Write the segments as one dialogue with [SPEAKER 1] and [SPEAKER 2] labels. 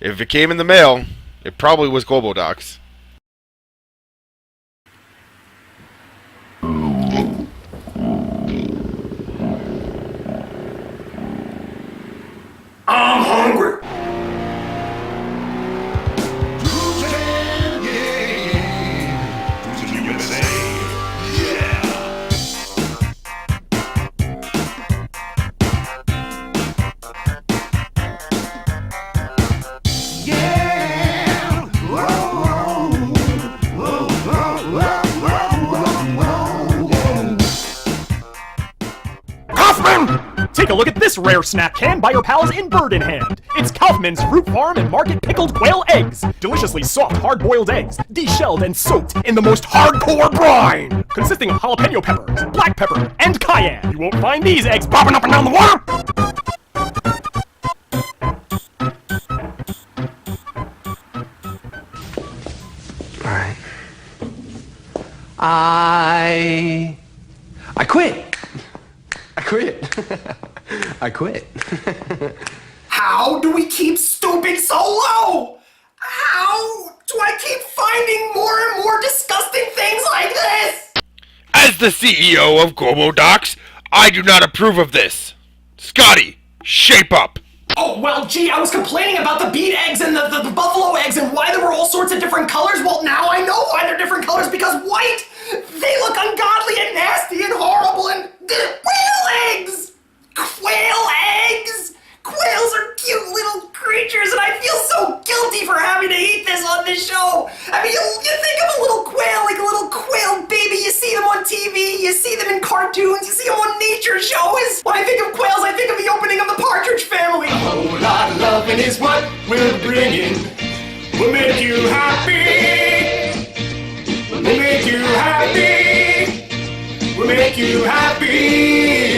[SPEAKER 1] If it came in the mail, it probably was Globodocs.
[SPEAKER 2] I'm hungry.
[SPEAKER 3] Take a look at this rare snack can by your pals in Bird in Hand. It's Kaufman's Fruit Farm and Market Pickled Quail Eggs. Deliciously soft, hard-boiled eggs, deshelled and soaked in the most hardcore brine. Consisting of jalapeno peppers, black pepper, and cayenne. You won't find these eggs bobbing up and down the water.
[SPEAKER 2] Alright. I quit. I quit. I quit.
[SPEAKER 4] How do we keep stooping so low? How do I keep finding more and more disgusting things like this?
[SPEAKER 1] As the CEO of Globodocs, I do not approve of this. Scotty, shape up.
[SPEAKER 4] Oh, well, gee, I was complaining about the beet eggs and the buffalo eggs and why there were all sorts of different colors. Well, now I know why they're different colors, because white, they look ungodly and nasty and horrible, and quail eggs! Quail eggs! Quails are cute little creatures, and I feel so guilty for having to eat this on this show. I mean, you think of a little quail, like a little quail baby. You see them on TV, you see them in cartoons, you see them on nature shows. When I think of quails, I think of the opening of the Partridge Family. A whole lot of loving is what we're bringing. We'll make you happy. We'll make you happy. We'll make you happy.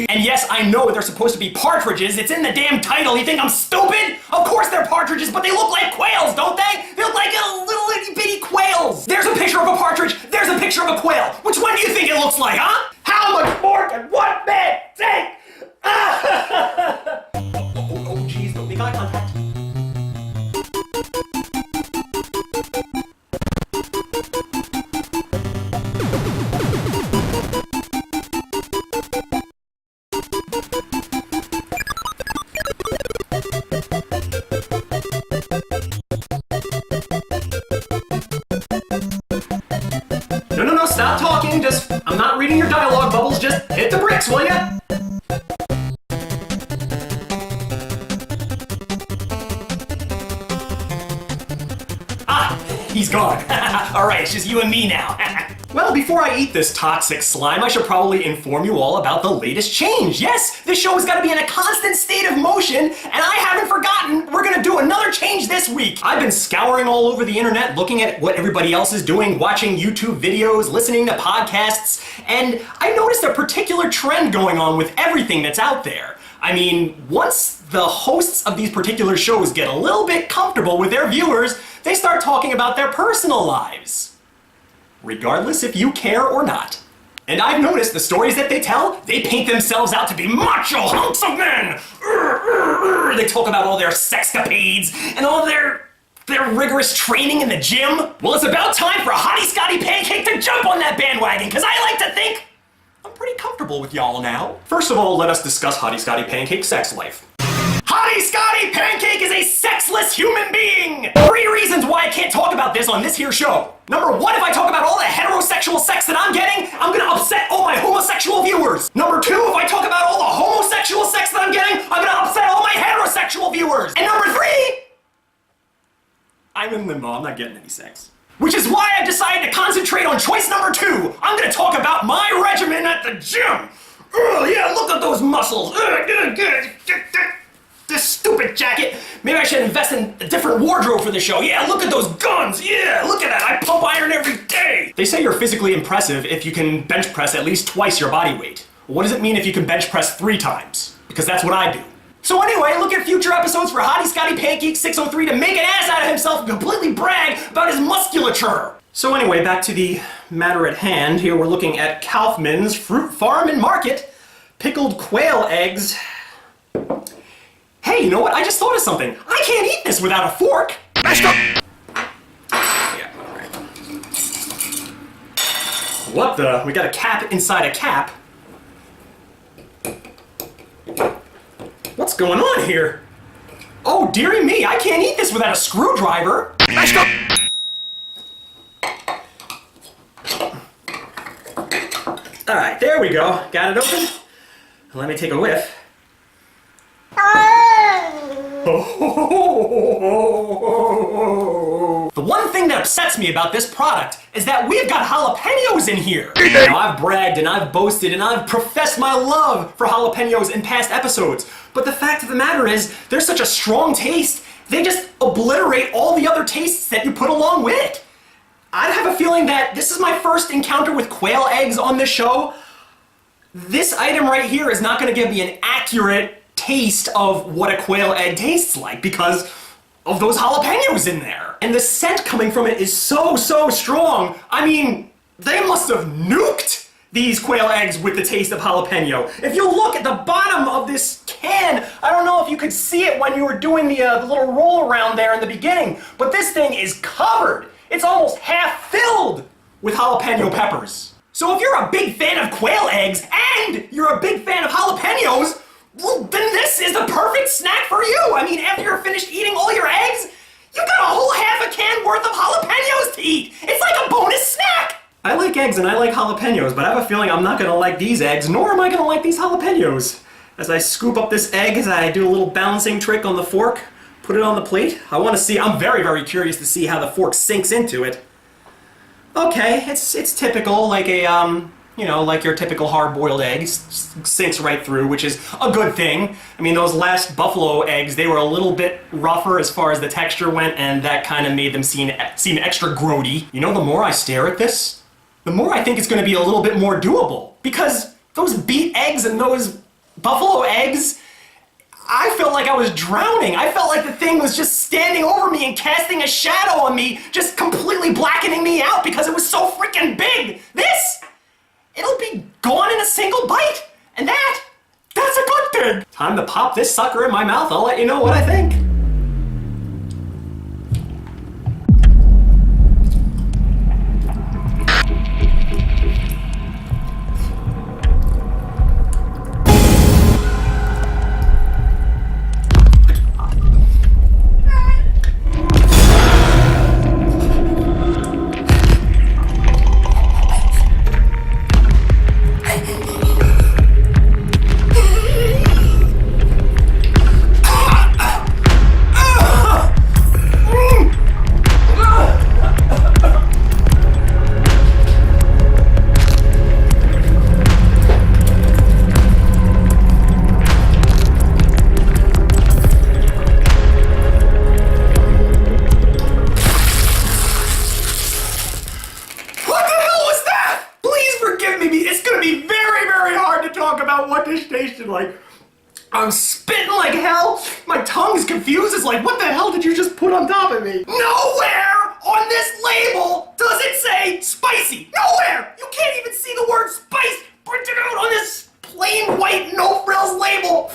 [SPEAKER 4] And yes, I know they're supposed to be partridges. It's in the damn title. You think I'm stupid? Of course they're partridges, but they look like quails, don't they? They look like little itty bitty quails. There's a picture of a partridge. There's a picture of a quail. Which one do you think it looks like, huh? How much more can one man take? Oh, jeez, don't make eye contact. No, stop talking. I'm not reading your dialogue bubbles. Just hit the bricks, will ya? Ah, he's gone. All right, it's just you and me now. Well, before I eat this toxic slime, I should probably inform you all about the latest change. Yes, this show has got to be in a constant state of motion, and I haven't forgotten we're gonna do another change this week. I've been scouring all over the internet, looking at what everybody else is doing, watching YouTube videos, listening to podcasts, and I noticed a particular trend going on with everything that's out there. I mean, once the hosts of these particular shows get a little bit comfortable with their viewers, they start talking about their personal lives. Regardless if you care or not. And I've noticed the stories that they tell, they paint themselves out to be macho hunks of men. They talk about all their sexcapades and all their rigorous training in the gym. Well, it's about time for Hottie Scotty Pancake to jump on that bandwagon, because I like to think I'm pretty comfortable with y'all now. First of all, let us discuss Hottie Scotty Pancake's sex life. Hottie Scotty Pancake is a sexless human being! 3 reasons why I can't talk about this on this here show. Number 1, if I talk about all the heterosexual sex that I'm getting, I'm gonna upset all my homosexual viewers. Number 2, if I talk about all the homosexual sex that I'm getting, I'm gonna upset all my heterosexual viewers. And number 3, I'm in limbo, I'm not getting any sex. Which is why I decided to concentrate on choice number 2. I'm gonna talk about my regimen at the gym. Yeah, look at those muscles. This stupid jacket. Maybe I should invest in a different wardrobe for the show. Yeah, look at those guns. Yeah, look at that. I pump iron every day. They say you're physically impressive if you can bench press at least twice your body weight. What does it mean if you can bench press 3 times? Because that's what I do. So anyway, look at future episodes for Hottie Scotty Pancake 603 to make an ass out of himself and completely brag about his musculature. So anyway, back to the matter at hand. Here we're looking at Kaufman's Fruit Farm and Market Pickled Quail Eggs. Hey, Hey, you know what? I just thought of something. I can't eat this without a fork.
[SPEAKER 3] Mashed up!
[SPEAKER 4] Yeah, all right. What the? We got a cap inside a cap. What's going on here? Oh, dearie me, I can't eat this without a screwdriver.
[SPEAKER 3] Mashed up!
[SPEAKER 4] All right, there we go. Got it open. Let me take a whiff. The one thing that upsets me about this product is that we've got jalapenos in here. Now, I've bragged and I've boasted and I've professed my love for jalapenos in past episodes, but the fact of the matter is, they're such a strong taste, they just obliterate all the other tastes that you put along with it. I have a feeling that this is my first encounter with quail eggs on this show. This item right here is not going to give me an accurate taste of what a quail egg tastes like because of those jalapenos in there. And the scent coming from it is so strong. I mean, they must have nuked these quail eggs with the taste of jalapeno. If you look at the bottom of this can, I don't know if you could see it when you were doing the little roll around there in the beginning, but this thing is covered. It's almost half filled with jalapeno peppers. So if you're a big fan of quail eggs and you're a big fan of jalapenos, well, then this is the perfect snack for you. I mean, after you're finished eating all your eggs, you got a whole half a can worth of jalapenos to eat. It's like a bonus snack. I like eggs and I like jalapenos, but I have a feeling I'm not gonna like these eggs, nor am I gonna like these jalapenos. As I scoop up this egg, as I do a little balancing trick on the fork, put it on the plate. I want to see, I'm very curious to see how the fork sinks into it. Okay, it's typical, like a, you know, like your typical hard-boiled egg, sinks right through, which is a good thing. I mean, those last buffalo eggs, they were a little bit rougher as far as the texture went, and that kind of made them seem extra grody. You know, the more I stare at this, the more I think it's going to be a little bit more doable. Because those beet eggs and those buffalo eggs, I felt like I was drowning. I felt like the thing was just standing over me and casting a shadow on me, just completely blackening me out because it was so freaking big. This, it'll be gone in a single bite. And that's a good thing. Time to pop this sucker in my mouth. I'll let you know what I think. Like, I'm spitting like hell. My tongue's confused. It's like, what the hell did you just put on top of me? Nowhere on this label does it say spicy. Nowhere. You can't even see the word spice printed out on this plain white no frills label.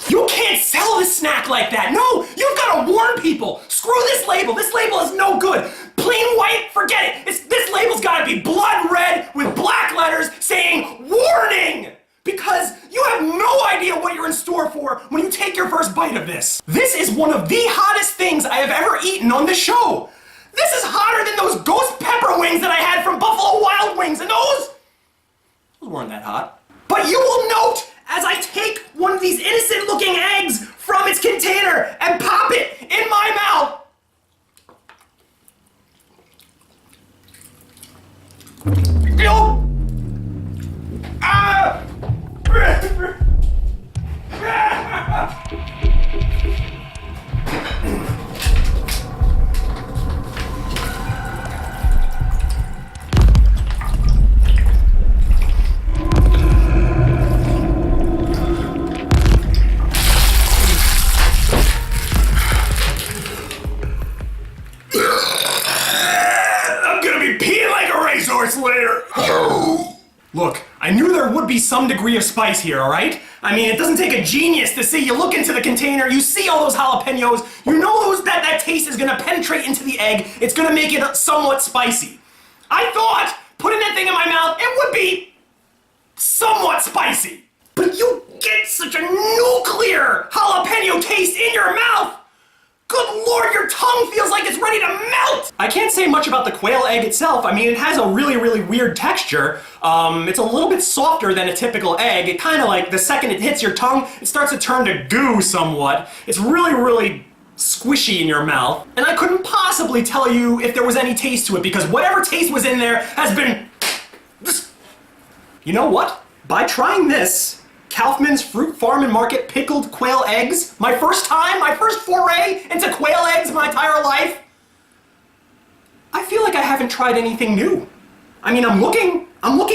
[SPEAKER 4] You can't sell this snack like that. No, you've got to warn people. Screw this label. This label is no good. Plain white, forget it. This label's got to be blood red with black letters saying warning. Because you have no idea what you're in store for when you take your first bite of this. This is one of the hottest things I have ever eaten on this show. This is hotter than those ghost pepper wings that I had from Buffalo Wild Wings, and those weren't that hot. But you will note as I take one of these innocent looking eggs from its container and pop it in my mouth. Yo! Ah! be some degree of spice here, alright? I mean, it doesn't take a genius to see. You look into the container, you see all those jalapenos, you know that taste is gonna penetrate into the egg, it's gonna make it somewhat spicy. I thought, putting that thing in my mouth, it would be somewhat spicy. But you get such a nuclear jalapeno taste in your mouth! Good lord, your tongue feels like it's ready to melt! I can't say much about the quail egg itself. I mean, it has a really, really weird texture. It's a little bit softer than a typical egg. It kind of like, the second it hits your tongue, it starts to turn to goo somewhat. It's really, really squishy in your mouth. And I couldn't possibly tell you if there was any taste to it, because whatever taste was in there has been... You know what? By trying this, Kaufman's Fruit Farm and Market pickled quail eggs, my first foray into quail eggs in my entire life, I feel like I haven't tried anything new. I mean, I'm looking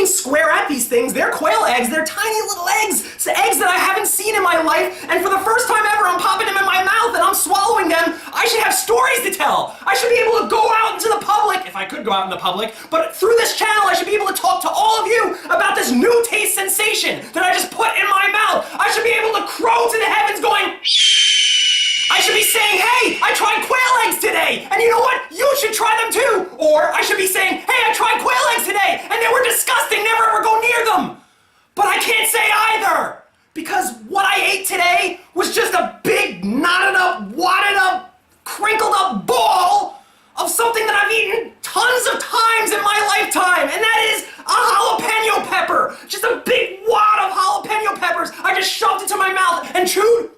[SPEAKER 4] square at these things. They're quail eggs. They're tiny little eggs. It's eggs that I haven't seen in my life, and for the first time ever, I'm popping them in my mouth and I'm swallowing them. I should have stories to tell. I should be able to go out into the public, if I could go out in the public, but through this channel, I should be able to talk to all of you about this new taste sensation that I just put in my mouth. I should be able to crow to the heavens going, I should be saying, hey, I tried quail eggs today, and you know what? You should try them too. Or I should be saying, hey, I tried quail eggs today, and they were disgusting, never ever go near them. But I can't say either, because what I ate today was just a big, knotted up, wadded up, crinkled up ball of something that I've eaten tons of times in my lifetime, and that is a jalapeno pepper. Just a big wad of jalapeno peppers. I just shoved into my mouth and chewed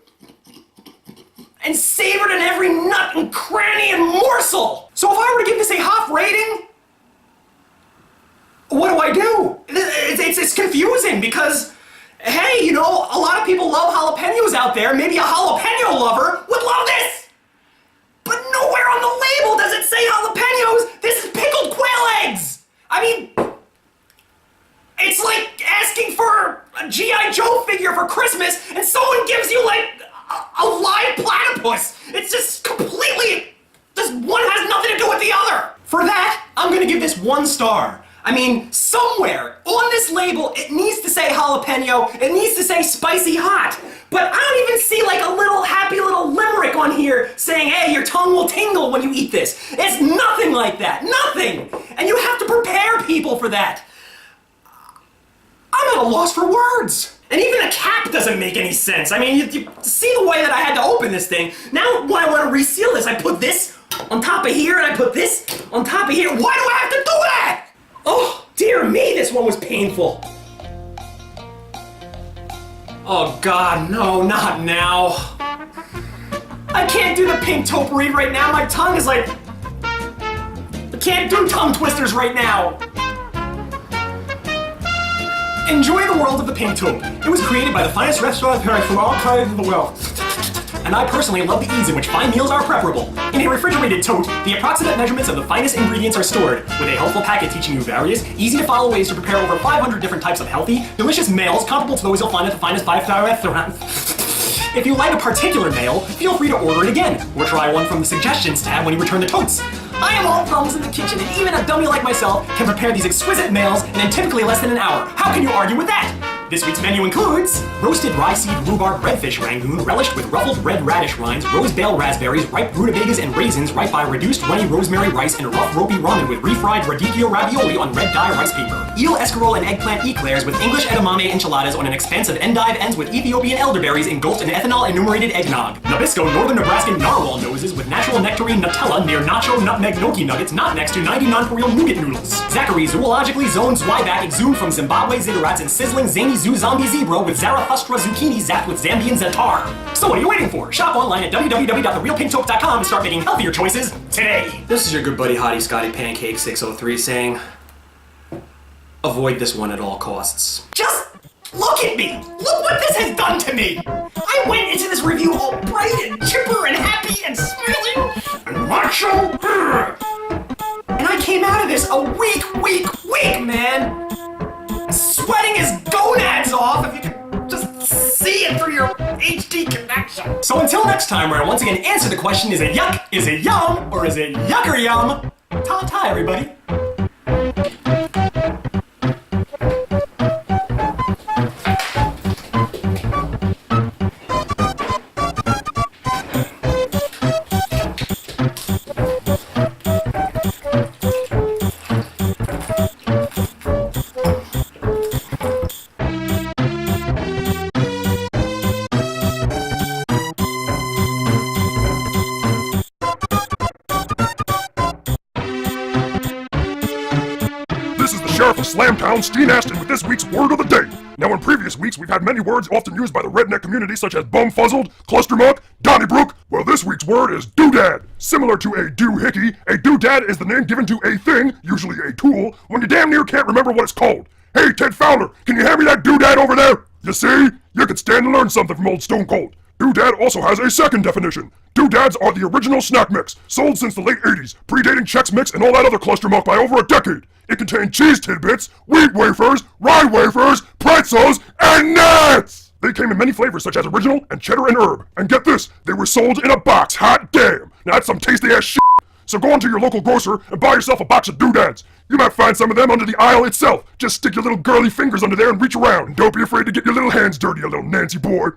[SPEAKER 4] and savored in every nut and cranny and morsel. So if I were to give this a half rating, what do I do? It's confusing because, hey, you know, a lot of people love jalapenos out there. Maybe a jalapeno lover would love this. But nowhere on the label does it say jalapenos. This is pickled quail eggs. I mean, it's like asking for a G.I. Joe figure for Christmas and someone gives you like a live platypus. It's just completely, this one has nothing to do with the other. For that, I'm gonna give this 1 star. I mean, somewhere on this label, it needs to say jalapeno, it needs to say spicy hot. But I don't even see like a little happy little limerick on here saying, hey, your tongue will tingle when you eat this. It's nothing like that, nothing. And you have to prepare people for that. I'm at a loss for words. And even a cap doesn't make any sense. I mean, you see the way that I had to open this thing. Now when I want to reseal this, I put this on top of here and I put this on top of here. Why do I have to do that? Oh, dear me, this one was painful. Oh God, no, not now. I can't do the pink topiary right now. My tongue is like, I can't do tongue twisters right now. Enjoy the world of the pink taupe. It was created by the finest restaurant from all parts of the world. And I personally love the ease in which fine meals are preparable. In a refrigerated tote, the approximate measurements of the finest ingredients are stored, with a helpful packet teaching you various, easy-to-follow ways to prepare over 500 different types of healthy, delicious meals comparable to those you'll find at the finest 5-star restaurants. If you like a particular meal, feel free to order it again, or try one from the suggestions tab when you return the totes. I am all thumbs in the kitchen, and even a dummy like myself can prepare these exquisite meals in typically less than an hour. How can you argue with that? This week's menu includes roasted rye seed rhubarb redfish rangoon relished with ruffled red radish rinds, rose bale raspberries, ripe rutabagas and raisins ripe by reduced runny rosemary rice, and rough ropey ramen with refried radicchio ravioli on red dye rice paper. Eel escarole and eggplant eclairs with English edamame enchiladas on an expansive endive ends with Ethiopian elderberries engulfed in ethanol enumerated eggnog. Nabisco northern Nebraskan narwhal noses with natural nectarine Nutella near nacho nutmeg gnocchi nuggets not next to 90 non-Korean nougat noodles. Zachary zoologically zoned zwieback exhumed from Zimbabwe ziggurats and sizzling zany zoo zombie zebra with Zarathustra zucchini zapped with Zambian zatar. So what are you waiting for? Shop online at www.therealpinktope.com and start making healthier choices today. This is your good buddy Hottie Scotty Pancake 603 saying, avoid this one at all costs. Just look at me! Look what this has done to me! I went into this review all bright and chipper and happy and smiling and macho. And I came out of this a weak man. Sweating his gonads off, if you can just see it through your HD connection. So until next time, where I once again answer the question, is it yuck, is it yum, or is it yucker yum? Ta-ta, everybody.
[SPEAKER 5] Sheriff of Slamtown, Steen Aston, with this week's word of the day. Now, in previous weeks, we've had many words often used by the redneck community, such as bumfuzzled, clustermuck, Donnybrook. Well, this week's word is doodad. Similar to a doohickey, a doodad is the name given to a thing, usually a tool, when you damn near can't remember what it's called. Hey, Ted Fowler, can you hand me that doodad over there? You see? You could stand to learn something from old Stone Cold. Doodad also has a second definition. Doodads are the original snack mix, sold since the late 80s, predating Chex Mix and all that other clustermuck by over a decade. It contained cheese tidbits, wheat wafers, rye wafers, pretzels, and nuts! They came in many flavors such as original and cheddar and herb. And get this, they were sold in a box, hot damn! Now that's some tasty ass shit! So go on to your local grocer and buy yourself a box of doodads. You might find some of them under the aisle itself. Just stick your little girly fingers under there and reach around. And don't be afraid to get your little hands dirty, you little Nancy boy.